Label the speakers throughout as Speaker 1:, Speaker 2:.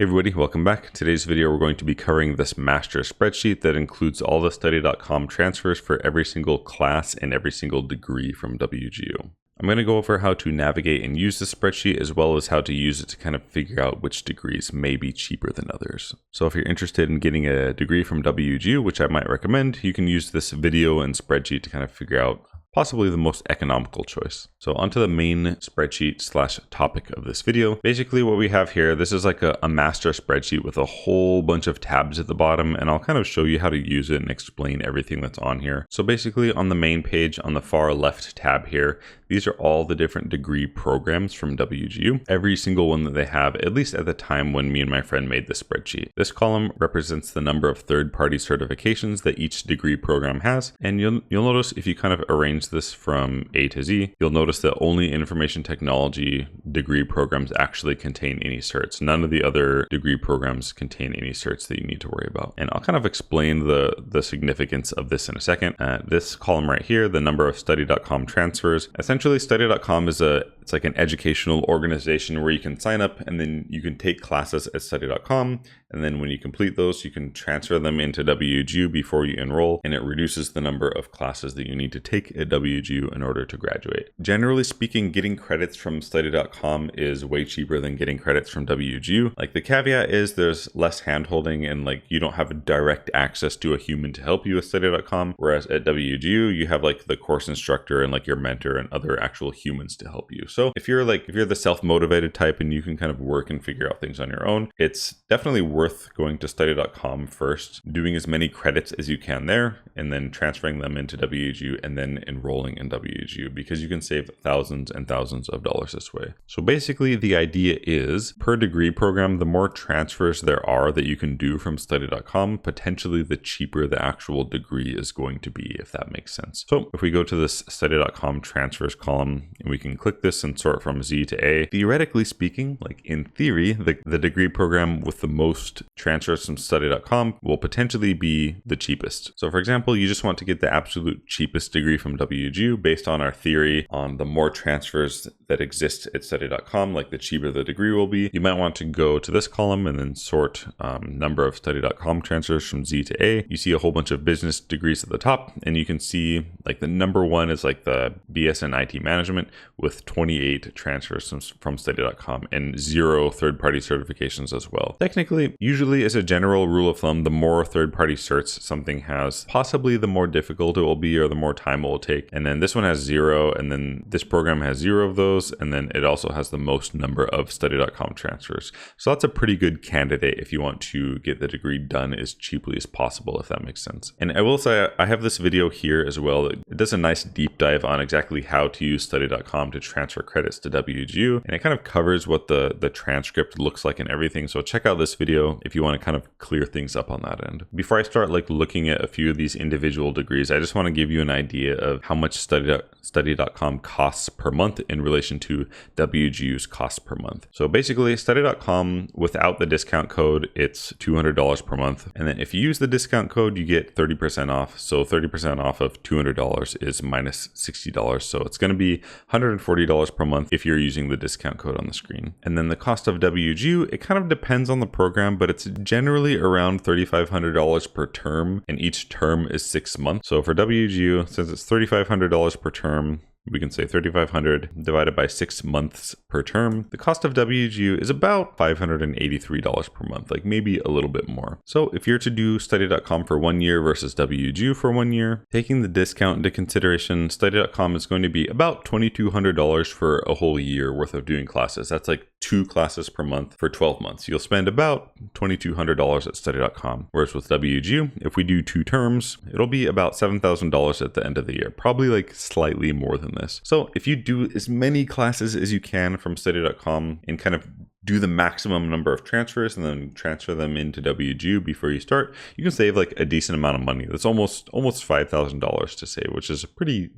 Speaker 1: Hey everybody, welcome back. Today's video we're going to be covering this master spreadsheet that includes all the Study.com transfers for every single class and every single degree from WGU. I'm going to go over how to navigate and use the spreadsheet, as well as how to use it to kind of figure out which degrees may be cheaper than others. So if you're interested in getting a degree from WGU, which I might recommend, you can use this video and spreadsheet to kind of figure out possibly the most economical choice. So onto the main spreadsheet slash topic of this video. Basically what we have here, this is like a master spreadsheet with a whole bunch of tabs at the bottom, and I'll kind of show you how to use it and explain everything that's on here. So basically on the main page on the far left tab here, these are all the different degree programs from WGU, every single one that they have, at least at the time when me and my friend made the spreadsheet. This column represents the number of third-party certifications that each degree program has, and you'll notice if you kind of arrange this from A to Z, you'll notice that only information technology degree programs actually contain any certs. None of the other degree programs contain any certs that you need to worry about. And I'll kind of explain the significance of this in a second. This column right here, the number of Study.com transfers. Essentially, Study.com is it's like an educational organization where you can sign up and then you can take classes at Study.com. And then when you complete those, you can transfer them into WGU before you enroll, and it reduces the number of classes that you need to take at WGU in order to graduate. Generally speaking, getting credits from Study.com is way cheaper than getting credits from WGU. Like, the caveat is there's less handholding and like you don't have direct access to a human to help you with Study.com, whereas at WGU you have like the course instructor and like your mentor and other actual humans to help you. So if you're the self-motivated type and you can kind of work and figure out things on your own, it's definitely worth going to Study.com first, doing as many credits as you can there, and then transferring them into WGU and then enrolling in WGU, because you can save thousands and thousands of dollars this way. So basically the idea is, per degree program, the more transfers there are that you can do from Study.com, potentially the cheaper the actual degree is going to be, if that makes sense. So if we go to this Study.com transfers column and we can click this and sort from Z to A, theoretically speaking, like in theory, the degree program with the most transfers from Study.com will potentially be the cheapest. So for example, you just want to get the absolute cheapest degree from WGU based on our theory on the more transfers that exist at Study.com, like the cheaper the degree will be. You might want to go to this column and then sort number of Study.com transfers from Z to A. You see a whole bunch of business degrees at the top, and you can see like the number one is like the BS in IT management with 28 transfers from Study.com and 0 third-party certifications as well. Technically, usually as a general rule of thumb, the more third-party certs something has, possibly the more difficult it will be or the more time it will take. And then this one has 0, and then this program has 0 of those, and then it also has the most number of Study.com transfers. So that's a pretty good candidate if you want to get the degree done as cheaply as possible, if that makes sense. And I will say, I have this video here as well. It does a nice deep dive on exactly how to use Study.com to transfer credits to WGU, and it kind of covers what the transcript looks like and everything. So check out this video if you want to kind of clear things up on that end. Before I start like looking at a few of these individual degrees, I just want to give you an idea of how much Study.com costs per month in relation to WGU's costs per month. So basically, Study.com without the discount code, it's $200 per month. And then if you use the discount code, you get 30% off. So 30% off of $200 is minus $60. So it's going to be $140 per month if you're using the discount code on the screen. And then the cost of WGU, it kind of depends on the program, but it's generally around $3,500 per term, and each term is 6 months. So for WGU, since it's $3,500 per term, we can say 3,500 divided by 6 months per term. The cost of WGU is about $583 per month, like maybe a little bit more. So if you're to do Study.com for 1 year versus WGU for 1 year, taking the discount into consideration, Study.com is going to be about $2,200 for a whole year worth of doing classes. That's like 2 classes per month for 12 months. You'll spend about $2,200 at Study.com. Whereas with WGU, if we do 2 terms, it'll be about $7,000 at the end of the year, probably like slightly more than this. So if you do as many classes as you can from Study.com and kind of do the maximum number of transfers and then transfer them into WGU before you start, you can save like a decent amount of money. That's almost $5,000 to save, which is pretty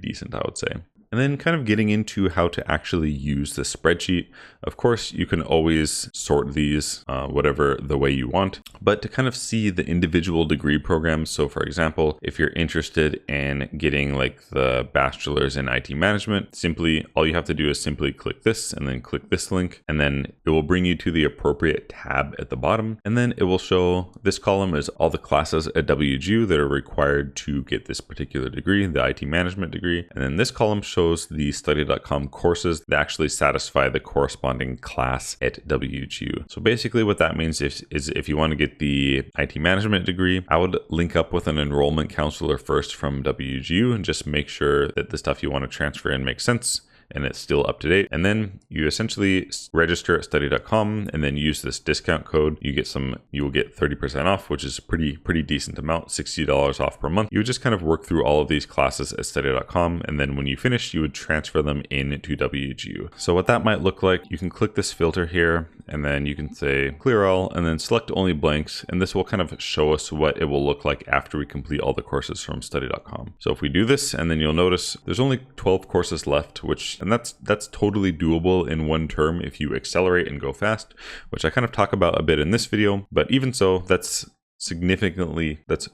Speaker 1: decent, I would say. And then kind of getting into how to actually use the spreadsheet. Of course, you can always sort these whatever the way you want, but to kind of see the individual degree programs. So for example, if you're interested in getting like the bachelor's in IT management, simply all you have to do is simply click this and then click this link, and then it will bring you to the appropriate tab at the bottom. And then it will show this column is all the classes at WGU that are required to get this particular degree, the IT management degree. And then this column shows the study.com courses that actually satisfy the corresponding class at WGU. So basically what that means is if you want to get the IT management degree, I would link up with an enrollment counselor first from WGU and just make sure that the stuff you want to transfer in makes sense and it's still up to date. And then you essentially register at study.com and then use this discount code. You will get 30% off, which is a pretty decent amount, $60 off per month. You would just kind of work through all of these classes at study.com. And then when you finish, you would transfer them into WGU. So what that might look like, you can click this filter here and then you can say clear all and then select only blanks. And this will kind of show us what it will look like after we complete all the courses from study.com. So if we do this, and then you'll notice there's only 12 courses left, and that's totally doable in one term if you accelerate and go fast, which I kind of talk about a bit in this video. But even so, that's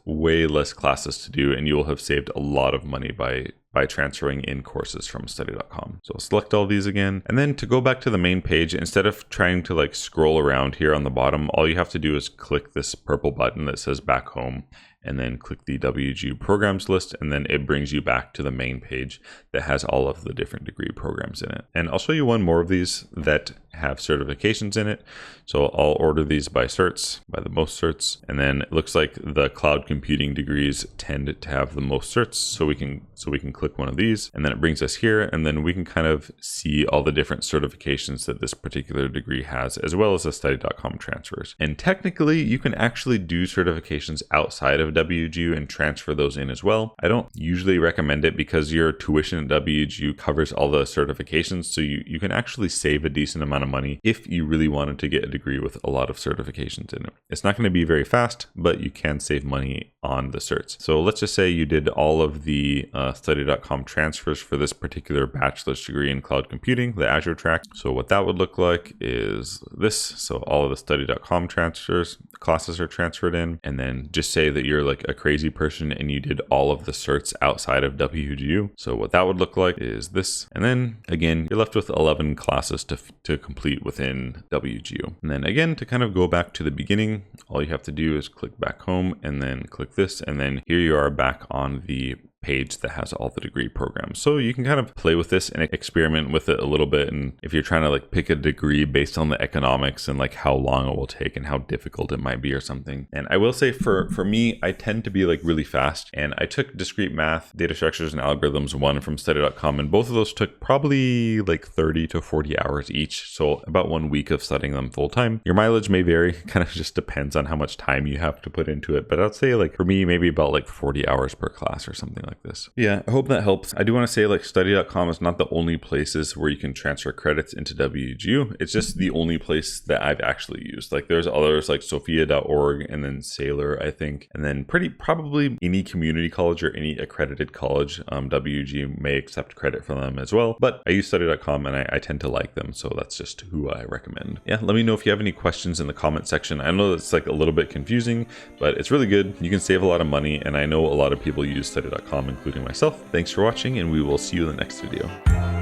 Speaker 1: way less classes to do, and you will have saved a lot of money by transferring in courses from study.com. So I'll select all these again. And then to go back to the main page, instead of trying to like scroll around here on the bottom, all you have to do is click this purple button that says back home, and then click the WGU programs list, and then it brings you back to the main page that has all of the different degree programs in it. And I'll show you one more of these that have certifications in it. So I'll order these by certs, by the most certs. And then it looks like the cloud computing degrees tend to have the most certs. So we can click one of these, and then it brings us here, and then we can kind of see all the different certifications that this particular degree has, as well as the study.com transfers. And technically you can actually do certifications outside of WGU and transfer those in as well. I don't usually recommend it because your tuition at WGU covers all the certifications. So you can actually save a decent amount of money if you really wanted to get a degree with a lot of certifications in it. It's not going to be very fast, but you can save money on the certs. So let's just say you did all of the study.com transfers for this particular bachelor's degree in cloud computing, the Azure track. So what that would look like is this. So all of the study.com classes are transferred in, and then just say that you're like a crazy person and you did all of the certs outside of WGU. So what that would look like is this. And then again, you're left with 11 classes to complete within WGU. And then again, to kind of go back to the beginning, all you have to do is click back home and then click this. And then here you are back on the page that has all the degree programs. So you can kind of play with this and experiment with it a little bit. And if you're trying to like pick a degree based on the economics and like how long it will take and how difficult it might be or something. And I will say for me, I tend to be like really fast, and I took discrete math, data structures and algorithms 1 from study.com, and both of those took probably like 30 to 40 hours each. So about 1 week of studying them full time. Your mileage may vary, kind of just depends on how much time you have to put into it. But I'd say like for me, maybe about like 40 hours per class or something like this. Yeah, I hope that helps. I do want to say like study.com is not the only places where you can transfer credits into WGU. It's just the only place that I've actually used. Like there's others like sophia.org and then Sailor, I think, and then probably any community college or any accredited college. WGU may accept credit from them as well, but I use study.com and I tend to like them, so that's just who I recommend. Yeah, let me know if you have any questions in the comment section. I know it's like a little bit confusing, but it's really good. You can save a lot of money, and I know a lot of people use study.com, including myself. Thanks for watching, and we will see you in the next video.